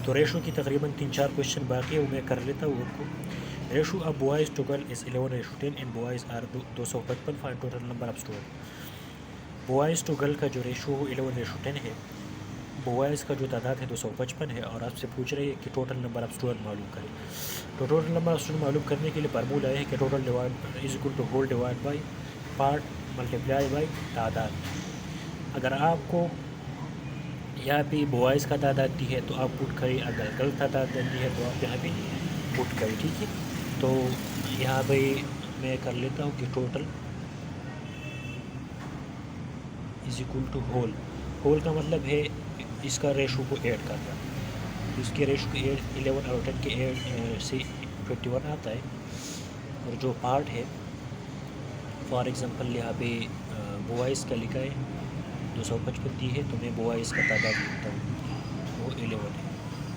تو ریشو کی تقریباً 3-4 کوشچن باقی ہے، وہ میں کر لیتا ہوں ان کو. Ratio of boys to girl is 11:10 and boys are 255. Find total number of student. Boys to girl کا جو ریشو وہ 11:10 ہے، بوائز کا جو تعداد ہے 255 ہے، اور آپ سے پوچھ رہے ہیں کہ ٹوٹل نمبر آف اسٹوڈنٹ معلوم کریں. تو ٹوٹل نمبر آف اسٹوڈنٹ معلوم کرنے کے لیے فارمولہ ہے کہ total divide is equal two whole divide by part multiply by تعداد. اگر آپ کو یہاں پہ بوائز کا تعداد دی ہے تو آپ پٹ کریں، اگر گرل کا تعداد دی ہے تو آپ یہاں پہ پٹ کریں. ٹھیک ہے، تو یہاں پہ میں کر لیتا ہوں کہ total is equal two whole. Whole کا مطلب ہے اس کا ریشو کو ایڈ کرنا. اس کے ریشو کو 11 اور 10 کے ایڈ سے 21 آتا ہے. اور جو پارٹ ہے فار ایگزامپل یہاں پہ بوائز کا لکھا ہے 255 دی ہے، تو میں بوائز کا تعداد لکھتا ہوں، وہ 11 ہے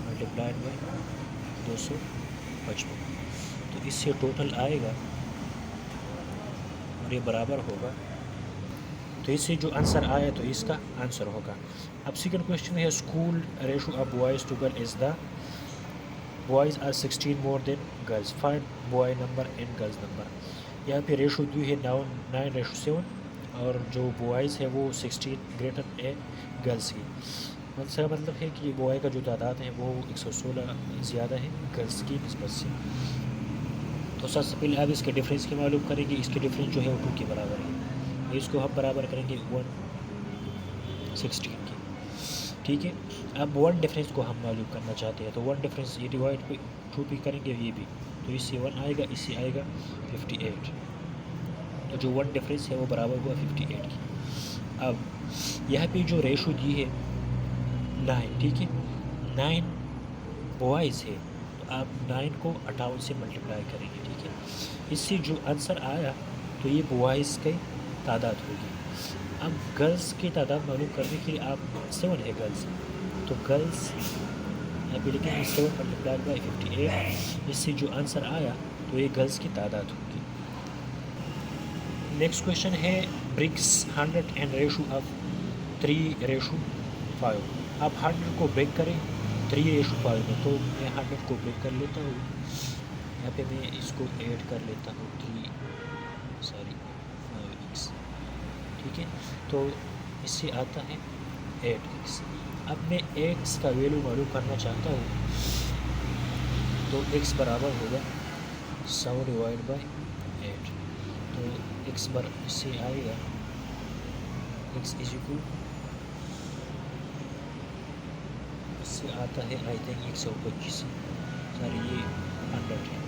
ملٹیپلائڈ بائی 255. تو اس سے ٹوٹل آئے گا اور یہ برابر ہوگا. تو اس سے جو آنسر آیا تو اس کا آنسر ہوگا. اب سیکنڈ کوشچن ہے school ratio of boys to girl is the boys are 16 more than girls. Find boy number and girls number. یہاں پہ ریشو دی ہے 9:7 اور جو بوائز ہے وہ 16 گریٹر ہے گرلز کی. اس کا مطلب ہے کہ بوائے کا جو تعداد ہے وہ 116 زیادہ ہے گرلز کی نسبت سے. تو سب سے پہلے آپ اس کے ڈفرینس کی معلوم کریں گے. اس کے ڈفرینس جو ہے وہ 2 کے برابر ہے، اس کو ہم برابر کریں گے 116 کی. ٹھیک ہے، اب 1 ڈفرینس کو ہم معلوم کرنا چاہتے ہیں، تو 1 ڈفرینس یہ ڈیوائڈ پہ 2 بھی کریں گے یہ بھی، تو اس سے 1 آئے گا، اس سے آئے گا 58. تو جو 1 ڈفرینس ہے وہ برابر ہوا 58 کی. اب یہاں پہ جو ریشو دی ہے 9، ٹھیک ہے، 9 بوائز ہے، تو آپ 9 کو 58 سے ملٹیپلائی کریں گے. ٹھیک ہے، اس سے جو آنسر آیا تو یہ بوائز کی تعداد ہوگی. اب گرلز کی تعداد معلوم کرنے کے لیے آپ 7 ہے گرلز، تو گرلز یہاں پہ لکھیں گے 7 ملٹیپلائڈ بائی 58. اس سے جو آنسر آیا تو یہ گرلز کی تعداد ہوگی. نیکسٹ کویشچن ہے برکس 100 اینڈ ریشو آف 3:5. آپ 100 کو بریک کریں 3:5 میں، تو میں 100 کو بریک کر لیتا ہوں. یہاں پہ میں اس کو ایڈ کر لیتا ہوں 5x. ٹھیک ہے، تو اس سے آتا ہے 8x. اب میں x کا ویلو معلوم کرنا چاہتا ہوں، تو x برابر ہوگا 100 ڈیوائڈ بائی 8. تو x اس سے آئے گا x از اکول، اس سے آتا ہے آئی تھنک 125. سوری یہ 100 ہے،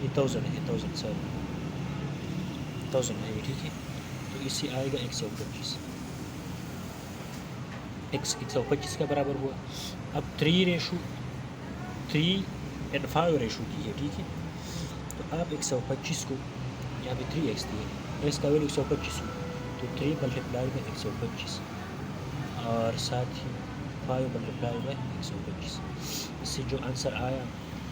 یہ 1000 ہے، 1000 سوری 1000 ہے یہ. ٹھیک ہے، تو اس سے آئے گا 125. x 125 کا برابر ہوا. اب 3 اینڈ 5 ریشو کی ہے. ٹھیک ہے، تو آپ 125 کو یہاں پہ 3x دیے، x کا ویلو 125 ہوا، تو 3 ملٹیپلائی بائی 125 اور ساتھ ہی 5 ملٹیپلائی بائی 125. اس سے جو آنسر آیا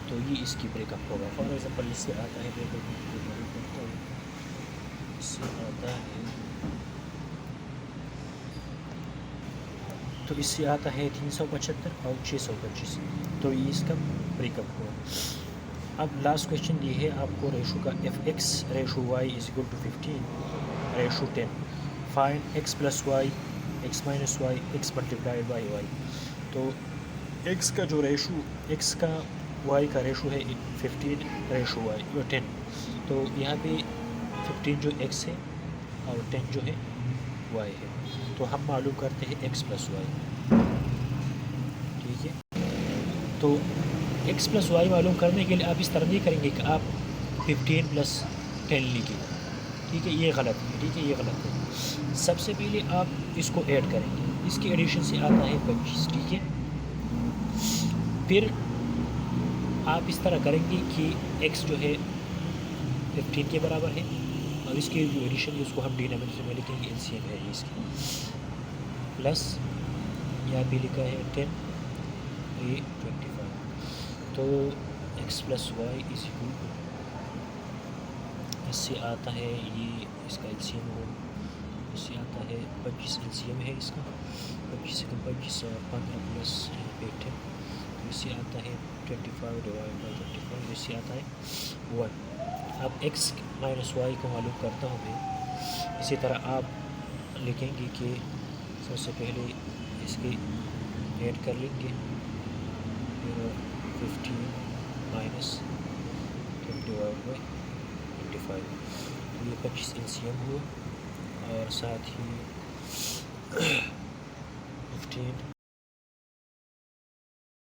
تو یہ اس کی بریک اپ ہوگا. فار ایگزامپل اس سے آتا ہے، کرتا ہوں، اس سے آتا ہے، تو اس سے آتا ہے 375 اور 625. تو یہ اس کا بریک اپ ہوا. اب لاسٹ کویشچن یہ ہے آپ کو ریشو کا f(x) ratio y is equal to 15 ratio 10. Find x plus y x minus y x multiplied by y. تو x کا جو ریشو، x کا y کا ریشو ہے 15 ریشو y 10. تو یہاں پہ 15 جو x ہے اور 10 جو ہے y ہے، تو ہم معلوم کرتے ہیں x پلس وائی. ٹھیک ہے، تو x پلس وائی معلوم کرنے کے لیے آپ اس طرح نہیں کریں گے کہ آپ 15 پلس 10 لکھیں. ٹھیک ہے، یہ غلط ہے. ٹھیک ہے، یہ غلط ہے. سب سے پہلے آپ اس کو ایڈ کریں گے، اس کے ایڈیشن سے آتا ہے 25. ٹھیک ہے، پھر آپ اس طرح کریں گے کہ x جو ہے 15 کے برابر ہے، اور اس کی جو ایڈیشن ہے اس کو ہم ڈینامینیٹر میں لکھیں گے، LCM ہے اس کی، پلس یہاں پہ لکھا ہے 10 یہ 25. تو x plus y is equal to, اس سے آتا ہے یہ اس کا LCM ہو، اس سے آتا ہے 25 LCM ہے اس کا 25 اور 15 پلس یہاں پہ 10 تو اس سے آتا ہے 25 ڈیوائڈ بائی 25 اس سے آتا ہے 1. اب x مائنس وائی کو معلوم کرتا ہوں میں. اسی طرح آپ لکھیں گے کہ سب سے پہلے اس کے ایڈ کر لیں گے 15 مائنس 10 ڈیوائڈ بائی 25 تو یہ 25 LCM ہوا اور ساتھ ہی 15